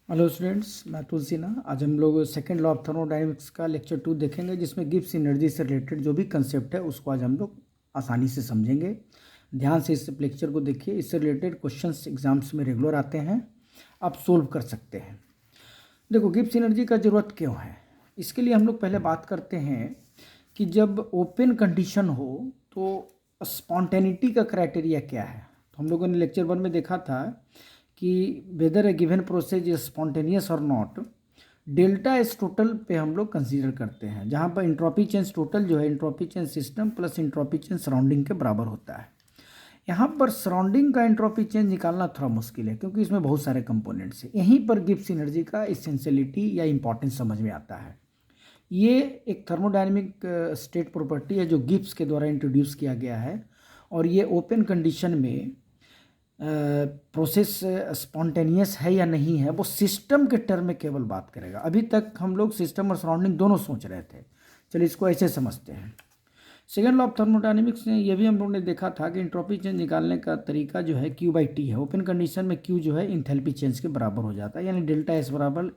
Hello students, मैं तुलसीना। आज हम लोग सेकेंड लॉ ऑफ थर्मोडायनेमिक्स का लेक्चर 2 देखेंगे, जिसमें गिब्स एनर्जी से रिलेटेड जो भी कंसेप्ट है उसको आज हम लोग आसानी से समझेंगे। ध्यान से इस लेक्चर को देखिए। इससे रिलेटेड क्वेश्चंस एग्जाम्स में रेगुलर आते हैं, आप सोल्व कर सकते हैं। देखो, गिब्स एनर्जी का ज़रूरत क्यों है, इसके लिए हम लोग पहले बात करते हैं कि जब ओपन कंडीशन हो तो स्पॉन्टेनिटी का क्राइटेरिया क्या है। तो हम लोगों ने लेक्चर 1 में देखा था कि whether a given process is spontaneous और नॉट, डेल्टा एस टोटल पे हम लोग कंसीडर करते हैं, जहाँ पर इंट्रोपी चेंज टोटल जो है entropy change system plus entropy change surrounding के बराबर होता है। यहाँ पर सराउंडिंग का इंट्रोपी चेंज निकालना थोड़ा मुश्किल है, क्योंकि इसमें बहुत सारे कंपोनेंट्स हैं। यहीं पर गिब्स एनर्जी का इसेंशियलिटी या इंपॉर्टेंस समझ में आता है। ये एक थर्मोडायनेमिक स्टेट प्रॉपर्टी है जो गिब्स के द्वारा इंट्रोड्यूस किया गया है, और ये ओपन कंडीशन में प्रोसेस स्पॉन्टेनियस है या नहीं है वो सिस्टम के टर्म में केवल बात करेगा। अभी तक हम लोग सिस्टम और सराउंडिंग दोनों सोच रहे थे। चलिए इसको ऐसे समझते हैं। सेकेंड लॉ ऑफ थर्मोडायनेमिक्स में ये भी हम लोग ने देखा था कि इंट्रोपी चेंज निकालने का तरीका जो है Q/T है। ओपन कंडीशन में Q जो है इंथैल्पी चेंज के बराबर हो जाता है, यानी डेल्टा एस बराबर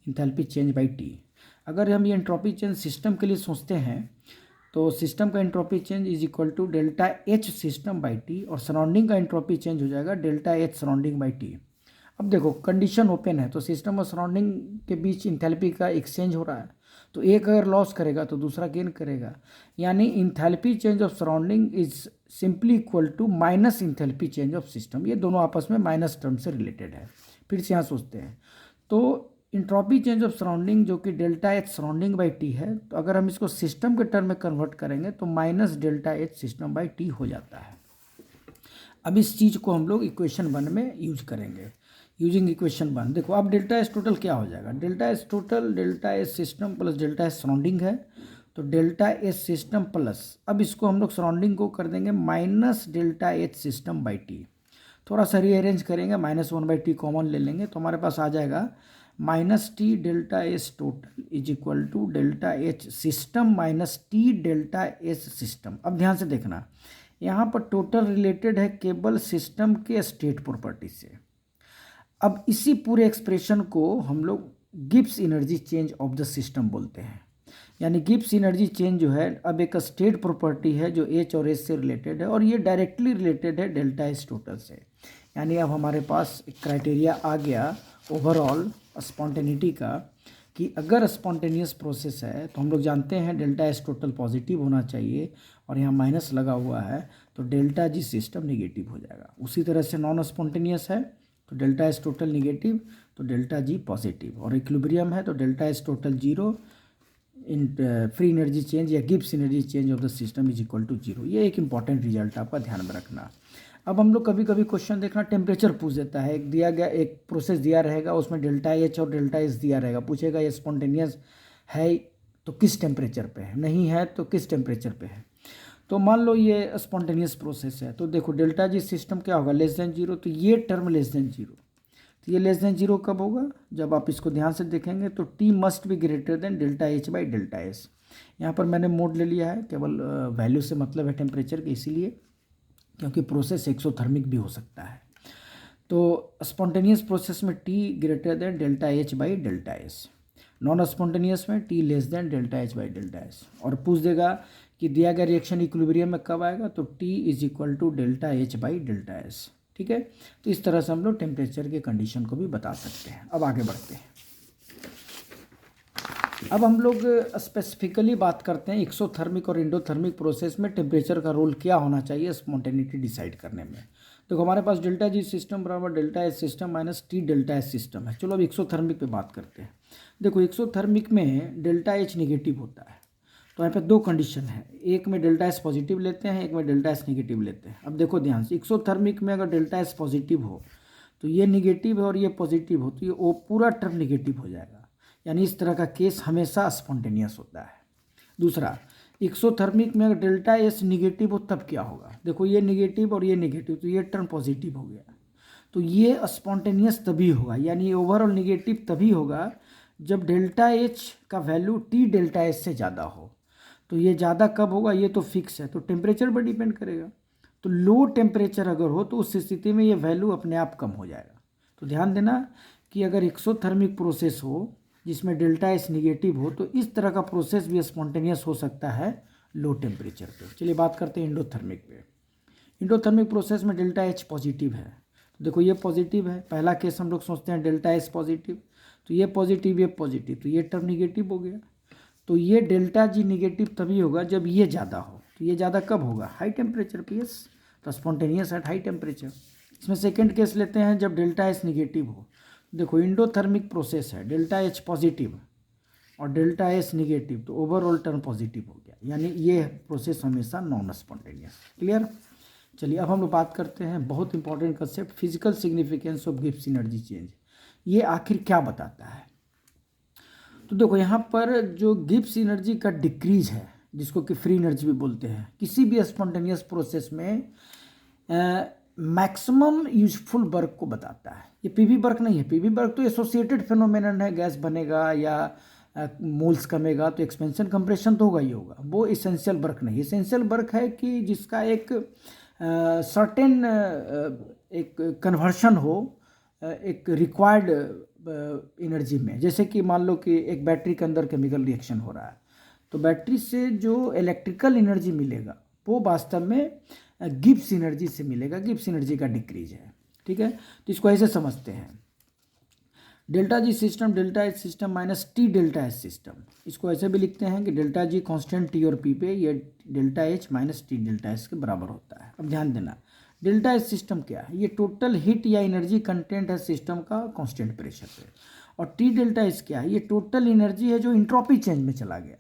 इंथैल्पी चेंज बाई टी। अगर हम ये इंट्रोपी चेंज सिस्टम के लिए सोचते हैं तो सिस्टम का entropy change is equal to delta H system by T, और सराउंडिंग का इंट्रोपी चेंज हो जाएगा delta H surrounding by T. अब देखो, कंडीशन ओपन है तो सिस्टम और सराउंडिंग के बीच इंथैल्पी का एक्सचेंज हो रहा है, तो एक अगर लॉस करेगा तो दूसरा गेन करेगा, यानी enthalpy change of surrounding is simply equal to minus enthalpy change of system. ये दोनों आपस में माइनस टर्म से रिलेटेड है। फिर से यहाँ सोचते हैं तो इंट्रोपी चेंज ऑफ सराउंडिंग जो कि delta H surrounding by T है, तो अगर हम इसको सिस्टम के टर्म में कन्वर्ट करेंगे तो minus delta H system by T हो जाता है। अब इस चीज़ को हम लोग इक्वेशन 1 में यूज करेंगे। यूजिंग इक्वेशन 1 देखो, अब डेल्टा एस टोटल क्या हो जाएगा। Delta S total delta S system plus delta S surrounding है, तो डेल्टा एस सिस्टम प्लस, अब इसको हम लोग सराउंडिंग को कर देंगे minus delta H system by T. थोड़ा सा रीअरेंज करेंगे, -1/t कॉमन ले लेंगे तो हमारे पास आ जाएगा -t delta S total is equal to delta H system minus T delta S system. अब ध्यान से देखना, यहाँ पर टोटल रिलेटेड है केवल सिस्टम के स्टेट प्रॉपर्टी से। अब इसी पूरे एक्सप्रेशन को हम लोग Gibbs energy change of the system बोलते हैं, यानी गिब्स एनर्जी चेंज जो है अब एक स्टेट प्रॉपर्टी है जो एच और एस से रिलेटेड है, और ये डायरेक्टली रिलेटेड है डेल्टा एस टोटल से। यानी अब हमारे पास एक क्राइटेरिया आ गया ओवरऑल स्पॉन्टेनिटी का, कि अगर स्पॉन्टेनियस प्रोसेस है तो हम लोग जानते हैं डेल्टा एस टोटल पॉजिटिव होना चाहिए, और यहाँ माइनस लगा हुआ है तो डेल्टा जी सिस्टम निगेटिव हो जाएगा। उसी तरह से नॉन स्पॉन्टेनियस है तो डेल्टा एस टोटल निगेटिव तो डेल्टा जी पॉजिटिव, और इक्विलिब्रियम है तो delta S total zero, in free energy change या Gibbs energy change of the system is equal to zero. ये एक इंपॉर्टेंट रिजल्ट आपका ध्यान में रखना। अब हम लोग कभी कभी क्वेश्चन देखना टेम्परेचर पूछ देता है। एक दिया गया एक प्रोसेस दिया रहेगा, उसमें डेल्टा एच और डेल्टा एस दिया रहेगा, पूछेगा ये स्पॉन्टेनियस है तो किस टेम्परेचर पे है, नहीं है तो किस टेम्परेचर पे है। तो मान लो ये स्पॉन्टेनियस प्रोसेस है, तो देखो डेल्टा जी सिस्टम क्या होगा, लेस देन जीरो, तो ये टर्म लेस देन जीरो। तो ये लेस देन जीरो कब होगा, जब आप इसको ध्यान से देखेंगे तो T must be greater than delta H by delta S. यहाँ पर मैंने मोड ले लिया है, केवल वैल्यू से मतलब है टेम्परेचर के, इसीलिए क्योंकि प्रोसेस एक्सोथर्मिक भी हो सकता है। तो स्पॉन्टेनियस प्रोसेस में T greater than delta H by delta S, non spontaneous में T less than delta H by delta S. और पूछ देगा कि दिया गया रिएक्शन इक्विलिब्रियम में कब आएगा, तो T is equal to delta H by delta S. ठीक है, तो इस तरह से हम लोग टेम्परेचर के कंडीशन को भी बता सकते हैं। अब आगे बढ़ते हैं। अब हम लोग स्पेसिफिकली बात करते हैं एक्सोथर्मिक और एंडोथर्मिक प्रोसेस में टेम्परेचर का रोल क्या होना चाहिए स्पॉन्टेनिटी डिसाइड करने में। देखो, हमारे पास डेल्टा जी सिस्टम बराबर delta S system minus T delta S system है। चलो अब एक्सोथर्मिक पे बात करते हैं। देखो, एक्सोथर्मिक में डेल्टा एच निगेटिव होता है, तो यहाँ पे दो कंडीशन है, एक में डेल्टा एस पॉजिटिव लेते हैं, एक में डेल्टा एस निगेटिव लेते हैं। अब देखो ध्यान से, एक्सोथर्मिक में अगर डेल्टा एस पॉजिटिव हो तो ये निगेटिव है, और ये पॉजिटिव हो तो ये वो पूरा टर्म निगेटिव हो जाएगा, यानी इस तरह का केस हमेशा स्पॉन्टेनियस होता है। दूसरा, एक्सोथर्मिक में अगर डेल्टा एस निगेटिव हो तब क्या होगा, देखो ये निगेटिव और ये निगेटिव, तो ये टर्म पॉजिटिव हो गया, तो ये स्पॉन्टेनियस तभी होगा, यानी ओवरऑल निगेटिव तभी होगा जब डेल्टा एच का वैल्यू टी डेल्टा एस से ज़्यादा हो। तो ये ज़्यादा कब होगा, ये तो फिक्स है, तो टेम्परेचर पर डिपेंड करेगा। तो लो टेम्परेचर अगर हो तो उस स्थिति में ये वैल्यू अपने आप कम हो जाएगा। तो ध्यान देना कि अगर एक्सोथर्मिक प्रोसेस हो जिसमें डेल्टा एच निगेटिव हो तो इस तरह का प्रोसेस भी स्पॉन्टेनियस हो सकता है लो टेम्परेचर पे। चलिए बात करते हैं इंडोथर्मिक पे। इंडोथर्मिक प्रोसेस में डेल्टा एच पॉजिटिव है, तो देखो ये पॉजिटिव है, पहला केस हम लोग सोचते हैं डेल्टा एच पॉजिटिव, तो ये पॉजिटिव तो ये टर्म निगेटिव हो गया। तो ये डेल्टा जी निगेटिव तभी होगा जब ये ज़्यादा हो। तो ये ज़्यादा कब होगा? हाई टेम्परेचर पे, यस, तो स्पॉन्टेनियस एट हाई टेम्परेचर। इसमें सेकेंड केस लेते हैं जब डेल्टा एच निगेटिव हो। देखो इंडोथर्मिक प्रोसेस है, डेल्टा एच पॉजिटिव और डेल्टा एच निगेटिव, तो ओवरऑल टर्म पॉजिटिव हो गया, यानी ये प्रोसेस हमेशा नॉन स्पॉन्टेनियस। क्लियर? चलिए अब हम लोग बात करते हैं बहुत important concept, physical significance of Gibbs energy change. ये आखिर क्या बताता है? तो देखो यहाँ पर जो गिब्स एनर्जी का डिक्रीज है, जिसको कि फ्री एनर्जी भी बोलते हैं, किसी भी स्पॉन्टेनियस प्रोसेस में मैक्सिमम यूजफुल वर्क को बताता है। ये पीवी वर्क नहीं है, पीवी वर्क तो एसोसिएटेड फिनोमेनन है, गैस बनेगा या मोल्स कमेगा तो एक्सपेंशन कंप्रेशन तो होगा ही होगा, वो इसेंशियल वर्क नहीं। इसेंशियल वर्क है कि जिसका एक सर्टेन एक कन्वर्शन हो एक रिक्वायर्ड एनर्जी में। जैसे कि मान लो कि एक बैटरी के अंदर केमिकल रिएक्शन हो रहा है, तो बैटरी से जो इलेक्ट्रिकल एनर्जी मिलेगा वो वास्तव में गिब्स एनर्जी से मिलेगा, गिब्स एनर्जी का डिक्रीज है। ठीक है, तो इसको ऐसे समझते हैं, delta G system delta H system minus T delta H system. इसको ऐसे भी लिखते हैं कि डेल्टा जी कांस्टेंट टी और पी पे ये delta H minus T delta H के बराबर होता है। अब ध्यान देना, डेल्टा एच सिस्टम क्या है? ये टोटल हीट या एनर्जी कंटेंट है सिस्टम का कांस्टेंट प्रेशर पे। और टी डेल्टा एच क्या है? ये टोटल एनर्जी है जो इंट्रोपी चेंज में चला गया।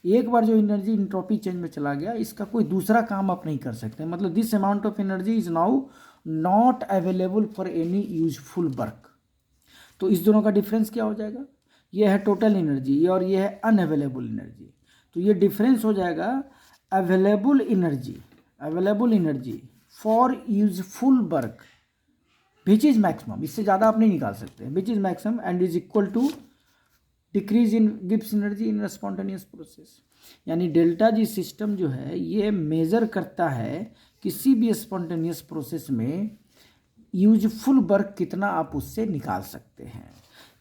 एक बार जो एनर्जी इंट्रोपी चेंज में चला गया, इसका कोई दूसरा काम आप नहीं कर सकते। मतलब this amount of energy is now not available for any useful work. तो इस दोनों का डिफरेंस क्या हो जाएगा? ये है टोटल एनर्जी और ये है अनअवेलेबल एनर्जी। तो ये डिफरेंस हो जाएगा available energy for useful work which is maximum. इससे ज़्यादा आप नहीं निकाल सकते, which is maximum and is equal to decrease in Gibbs energy in spontaneous process. यानी डेल्टा जी सिस्टम जो है ये मेजर करता है किसी भी स्पॉन्टेनियस प्रोसेस में यूजफुल वर्क कितना आप उससे निकाल सकते हैं।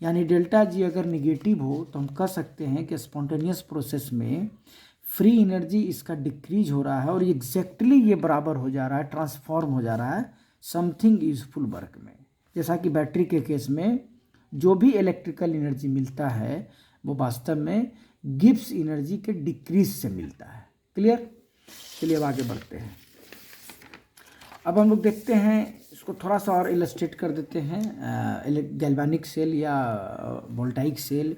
यानी डेल्टा जी अगर निगेटिव हो तो हम कह सकते हैं कि स्पॉन्टेनियस प्रोसेस में फ्री एनर्जी इसका डिक्रीज हो रहा है और एग्जैक्टली ये बराबर हो जा रहा है, ट्रांसफॉर्म हो जा रहा है समथिंग यूजफुल वर्क में। जैसा कि बैटरी के केस में जो भी इलेक्ट्रिकल एनर्जी मिलता है वो वास्तव में गिब्स एनर्जी के डिक्रीज से मिलता है। क्लियर? चलिए अब आगे बढ़ते हैं। अब हम लोग देखते हैं, इसको थोड़ा सा और इलस्ट्रेट कर देते हैं। गैल्वेनिक सेल या वोल्टाइक सेल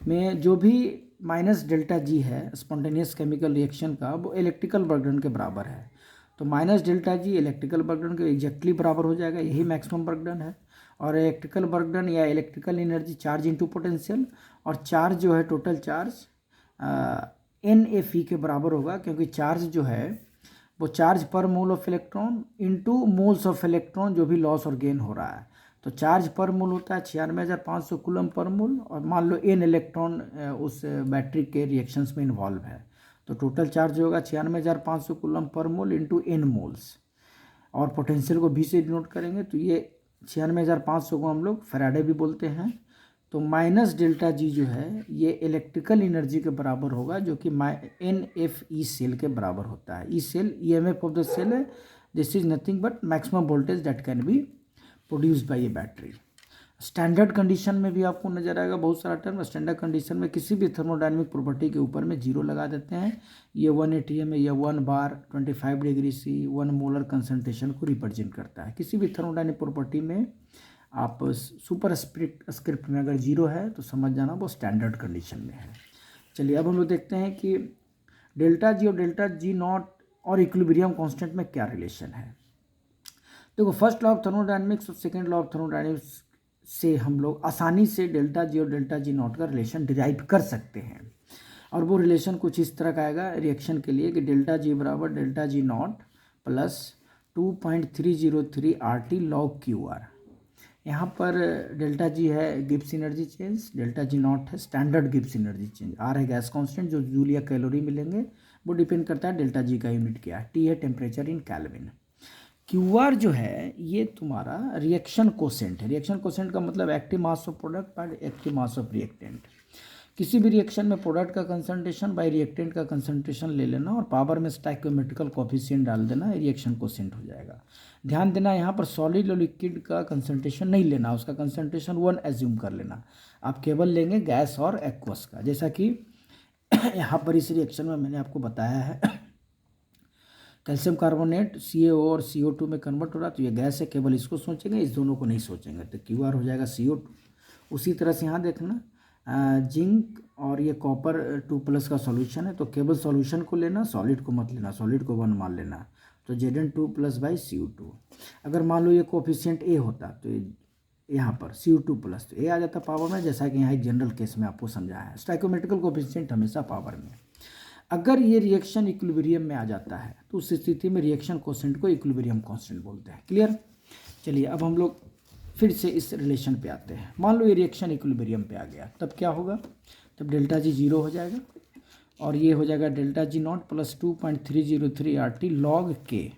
में जो भी माइनस डेल्टा जी है स्पॉन्टेनियस केमिकल रिएक्शन का, वो इलेक्ट्रिकल वर्क डन के बराबर है। तो minus delta G electrical work done के एग्जैक्टली बराबर हो जाएगा, यही मैक्सिमम वर्क डन है। और इलेक्ट्रिकल वर्क डन या electrical energy charge into potential, और चार्ज जो है टोटल चार्ज NFE के बराबर होगा, क्योंकि चार्ज जो है वो चार्ज पर mole of electron into moles of electron जो भी लॉस और गेन हो रहा है। तो चार्ज पर मोल होता है 96,500 कूलम पर मोल, और मान लो n इलेक्ट्रॉन उस बैटरी के रिएक्शंस में इन्वॉल्व है, तो टोटल चार्ज होगा 96,500 coulomb per mole into n moles, और पोटेंशियल को V से डिनोट करेंगे। तो ये 96,500 को हम लोग फैराडे भी बोलते हैं। तो माइनस डेल्टा जी जो है ये इलेक्ट्रिकल एनर्जी के बराबर होगा, जो कि NFE सेल के बराबर होता है। E cell EMF of the cell है, this is nothing but maximum voltage that can be produced by a battery. Standard condition में भी आपको नजर आएगा बहुत सारा टर्म। स्टैंडर्ड कंडीशन में किसी भी थर्मोडायनेमिक प्रॉपर्टी के ऊपर में 0 लगा देते हैं। ये 1 ATM है, ये 1 बार 25 डिग्री C 1 मोलर कंसनट्रेशन को रिप्रेजेंट करता है। किसी भी थर्मोडायनेमिक प्रॉपर्टी में आप सुपर स्क्रिप्ट में अगर 0 है तो समझ जाना वो स्टैंडर्ड कंडीशन में है। चलिए अब हम लोग देखते हैं कि डेल्टा जी और डेल्टा जी नॉट और इक्विलिब्रियम कांस्टेंट में क्या रिलेशन है। देखो फर्स्ट लॉ ऑफ थर्मोडायनेमिक्स और सेकेंड लॉ ऑफ थर्मोडायनेमिक्स से हम लोग आसानी से डेल्टा जी और डेल्टा जी नॉट का रिलेशन डिराइव कर सकते हैं। और वो रिलेशन कुछ इस तरह का आएगा रिएक्शन के लिए कि डेल्टा जी बराबर delta G naught plus 2.303 RT log QR। यहाँ पर डेल्टा जी है Gibbs energy change, delta G naught है standard Gibbs energy change, R है गैस कांस्टेंट जो जूल या कैलोरी मिलेंगे, वो डिपेंड करता है डेल्टा जी का यूनिट क्या है, T है temperature in kelvin. Q R जो है ये तुम्हारा रिएक्शन कोसेंट है। रिएक्शन कोसेंट का मतलब active mass of product by active mass of reactant. किसी भी रिएक्शन में प्रोडक्ट का कंसंट्रेशन बाय रिएक्टेंट का कंसंट्रेशन ले लेना और पावर में स्टोइकोमेट्रिकल कोफिशिएंट डाल देना, रिएक्शन कोसेंट हो जाएगा। ध्यान देना यहाँ पर सॉलिड और लिक्विड का कंसंट्रेशन नहीं लेना, उसका कंसंट्रेशन 1 एज्यूम कर लेना। आप केवल लेंगे गैस और एक्वस का, जैसा कि यहाँ पर इस रिएक्शन में मैंने आपको बताया है। कैल्शियम कार्बोनेट CaO और CO2 में कन्वर्ट हो रहा है, तो ये गैस है, केवल इसको सोचेंगे, इस दोनों को नहीं सोचेंगे, तो QR हो जाएगा CO2। उसी तरह से यहाँ देखना जिंक और ये कॉपर 2+ का सॉल्यूशन है, तो केवल सॉल्यूशन को लेना, सॉलिड को मत लेना, सॉलिड को 1 मान लेना, तो Zn2+/CO2। अगर मान लो ये कोफिशिएंट A होता तो यहाँ पर CO2+, तो A आ जाता पावर में, जैसा कि यहाँ एक जनरल केस में आपको समझाया है। स्टोइकोमेट्रिकल कोफिशिएंट हमेशा पावर में। अगर ये रिएक्शन इक्विलिब्रियम में आ जाता है तो उस स्थिति में रिएक्शन कोसेंट को इक्विलिब्रियम कांस्टेंट बोलते हैं। क्लियर? चलिए अब हम लोग फिर से इस रिलेशन पे आते हैं। मान लो ये रिएक्शन इक्विलिब्रियम पे आ गया, तब क्या होगा? तब डेल्टा जी 0 हो जाएगा और ये हो जाएगा delta G naught plus 2.303 RT log के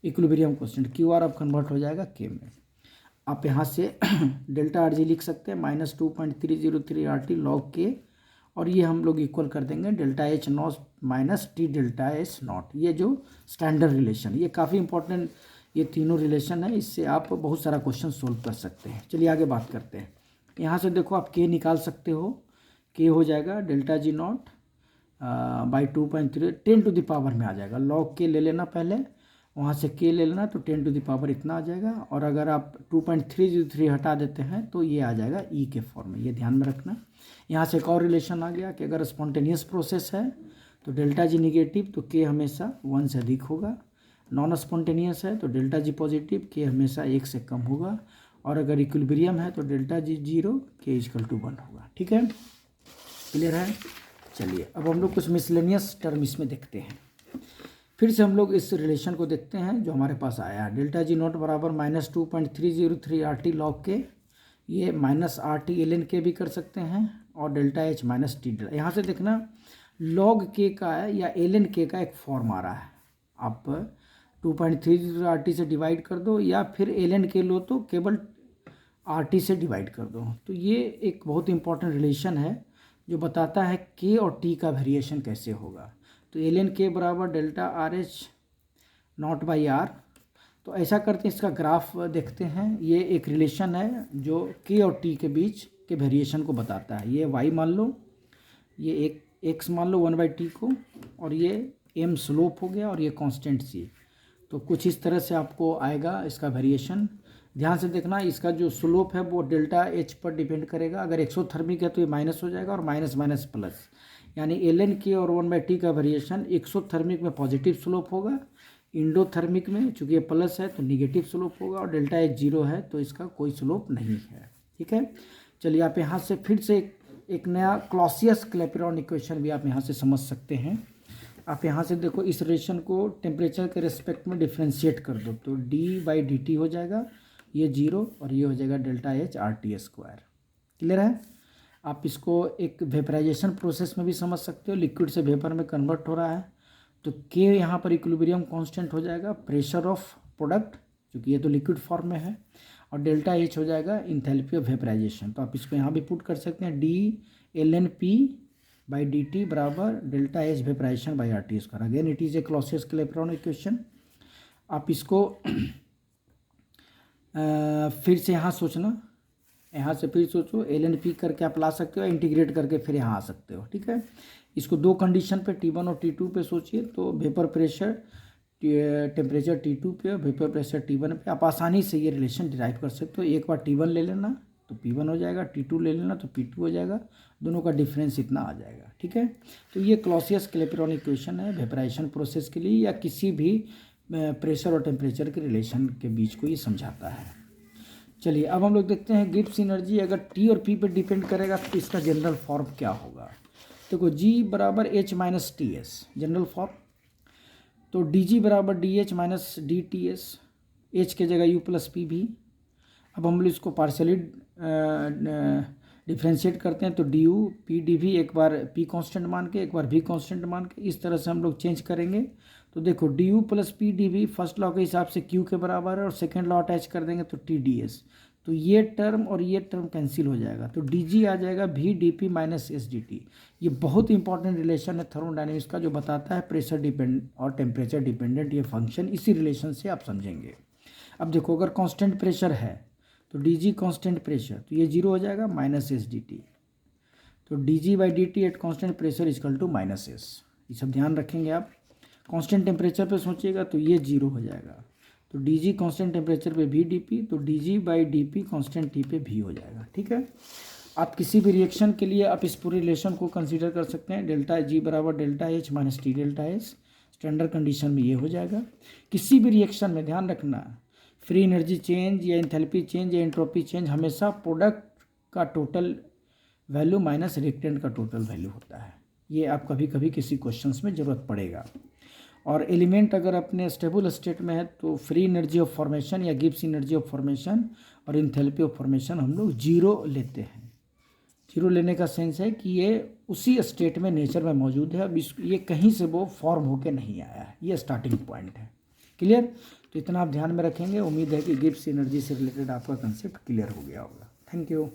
इक्विलिब्रियम कोसेंट। QR अब कन्वर्ट हो जाएगा के में। आप यहाँ से डेल्टा RG लिख सकते हैं -2.303 RT लॉग के, और ये हम लोग इक्वल कर देंगे delta H not minus T delta S not. ये जो स्टैंडर्ड रिलेशन, ये काफ़ी इंपॉर्टेंट, ये तीनों रिलेशन है, इससे आप बहुत सारा क्वेश्चन सोल्व कर सकते हैं। चलिए आगे बात करते हैं। यहाँ से देखो आप K निकाल सकते हो, K हो जाएगा delta G not by 2.3 10 to the power में आ जाएगा। लॉग के ले लेना पहले, वहाँ से K ले लेना, तो 10 टू द पावर इतना आ जाएगा, और अगर आप 2.303 हटा देते हैं तो ये आ जाएगा E के फॉर्म में, ये ध्यान में रखना। यहाँ से एक और रिलेशन आ गया कि अगर स्पॉन्टेनियस प्रोसेस है तो डेल्टा जी निगेटिव तो K हमेशा 1 से अधिक होगा, नॉन स्पॉन्टेनियस है तो डेल्टा जी पॉजिटिव K हमेशा 1 से कम होगा, और अगर इक्विलिब्रियम है तो डेल्टा जी 0 K = 1 होगा। ठीक है, क्लियर है? चलिए अब हम लोग कुछ मिसलेनियस टर्म इसमें देखते हैं। फिर से हम लोग इस रिलेशन को देखते हैं जो हमारे पास आया है। डेल्टा जी नॉट बराबर -2.303 RT लॉग के, ये -RT ln के भी कर सकते हैं, और डेल्टा H माइनस T। यहाँ से देखना लॉग के का है या ln के का एक फॉर्म आ रहा है, आप 2.3 RT से डिवाइड कर दो, या फिर ln के लो तो केवल RT से डिवाइड कर दो। तो ये एक बहुत इंपॉर्टेंट रिलेशन है जो बताता है K और T का वेरिएशन कैसे होगा। तो ln के बराबर delta RH not by R। तो ऐसा करते हैं, इसका ग्राफ देखते हैं। ये एक रिलेशन है जो K और T के बीच के वेरिएशन को बताता है। ये y मान लो, ये एक x मान लो 1/t को, और ये m स्लोप हो गया, और ये कांस्टेंट c। तो कुछ इस तरह से आपको आएगा इसका वेरिएशन। ध्यान से देखना, इसका जो स्लोप है वो डेल्टा H पर डिपेंड करेगा। अगर एक्सोथर्मिक है तो ये माइनस हो जाएगा, और माइनस माइनस प्लस, यानी ln के और 1/t का वेरिएशन एक्सोथर्मिक में पॉजिटिव स्लोप होगा, इंडोथर्मिक में चूँकि ये प्लस है तो निगेटिव स्लोप होगा, और डेल्टा H 0 है तो इसका कोई स्लोप नहीं है। ठीक है, चलिए आप यहाँ से फिर से एक नया क्लॉसियस क्लैपेरॉन इक्वेशन भी आप यहाँ से समझ सकते हैं। आप यहाँ से देखो, इस रिलेशन को टेम्परेचर के रिस्पेक्ट में डिफ्रेंशिएट कर दो, तो d/dt हो जाएगा, ये 0, और ये हो जाएगा डेल्टा H RT²। क्लियर है? आप इसको एक वेपराइजेशन प्रोसेस में भी समझ सकते हो, लिक्विड से वेपर में कन्वर्ट हो रहा है, तो K यहाँ पर इक्विलिब्रियम कांस्टेंट हो जाएगा, प्रेशर ऑफ प्रोडक्ट क्योंकि ये तो लिक्विड फॉर्म में है, और डेल्टा H हो जाएगा इंथैल्पी ऑफ वेपराइजेशन। तो आप इसको यहाँ भी पुट कर सकते हैं, d/ln/p/dt बराबर delta H vaporisation by RT²। Again it is a Clausius Clapeyron equation. आप इसको फिर से यहाँ सोचना, यहाँ से फिर सोचो, ln/p करके आप ला सकते हो, इंटीग्रेट करके फिर यहाँ आ सकते हो। ठीक है, इसको दो कंडीशन पे T1 और T2 पे सोचिए, तो वेपर प्रेशर टेम्परेचर T2 पे और वेपर प्रेशर T1 पे आप आसानी से ये रिलेशन डिराइव कर सकते हो। एक बार T1 ले लेना तो P1 हो जाएगा, T2 ले लेना तो P2 हो जाएगा, दोनों का डिफरेंस इतना आ जाएगा। ठीक है, तो ये क्लॉसियस क्लैपेरॉन इक्वेशन है वेपराइजेशन प्रोसेस के लिए, या किसी भी प्रेशर और टेम्परेचर के रिलेशन के बीच को ये समझाता है। चलिए अब हम लोग देखते हैं गिब्स एनर्जी अगर T और P पे डिपेंड करेगा तो इसका जनरल फॉर्म क्या होगा। देखो G बराबर H minus TS general form, तो DG बराबर DH माइनस DTS, H के जगह U प्लस P भी। अब हम लोग इसको पार्शली डिफ्रेंशिएट करते हैं, तो DU PD भी एक बार P कांस्टेंट मान के, एक बार V कांस्टेंट मान के, इस तरह से हम लोग चेंज करेंगे तो देखो D U plus P D V first law के हिसाब से क्यू के बराबर है, और सेकेंड लॉ अटैच कर देंगे तो टी डी एस, तो ये टर्म और ये टर्म कैंसिल हो जाएगा, तो डी जी आ जाएगा V D P minus S D T. ये बहुत इंपॉर्टेंट रिलेशन है थर्मोडायनेमिक्स का, जो बताता है प्रेशर डिपेंड और टेम्परेचर डिपेंडेंट ये फंक्शन, इसी रिलेशन से आप समझेंगे। अब देखो अगर कांस्टेंट प्रेशर है तो डी जी कॉन्स्टेंट प्रेशर, तो ये जीरो हो जाएगा माइनस एस डी टी, तो D G by D T at constant pressure is equal to minus S. ये सब ध्यान रखेंगे आप। कांस्टेंट टेम्परेचर पे सोचिएगा तो ये जीरो हो जाएगा, तो डी जी कॉन्स्टेंट टेम्परेचर पे वी डी पी, तो D G by D P constant T पे भी हो जाएगा। ठीक है, आप किसी भी रिएक्शन के लिए आप इस पूरे रिलेशन को कंसीडर कर सकते हैं, डेल्टा जी बराबर delta H minus T delta H, standard condition में ये हो जाएगा। किसी भी रिएक्शन में ध्यान रखना, फ्री एनर्जी चेंज या एंथैल्पी चेंज या एंट्रोपी चेंज हमेशा प्रोडक्ट का टोटल वैल्यू माइनस रिएक्टेंट का टोटल वैल्यू होता है। ये आप कभी कभी किसी क्वेश्चंस में ज़रूरत पड़ेगा। और एलिमेंट अगर अपने स्टेबल स्टेट में है तो फ्री एनर्जी ऑफ फॉर्मेशन या गिब्स एनर्जी ऑफ फॉर्मेशन और एंथैल्पी ऑफ फॉर्मेशन हम लोग जीरो लेते हैं। जीरो लेने का सेंस है कि ये उसी स्टेट में नेचर में मौजूद है, अब ये कहीं से वो फॉर्म होके नहीं आया है, ये स्टार्टिंग पॉइंट है। क्लियर? तो इतना आप ध्यान में रखेंगे। उम्मीद है कि गिब्स एनर्जी से रिलेटेड आपका कंसेप्ट क्लियर हो गया होगा। Thank you.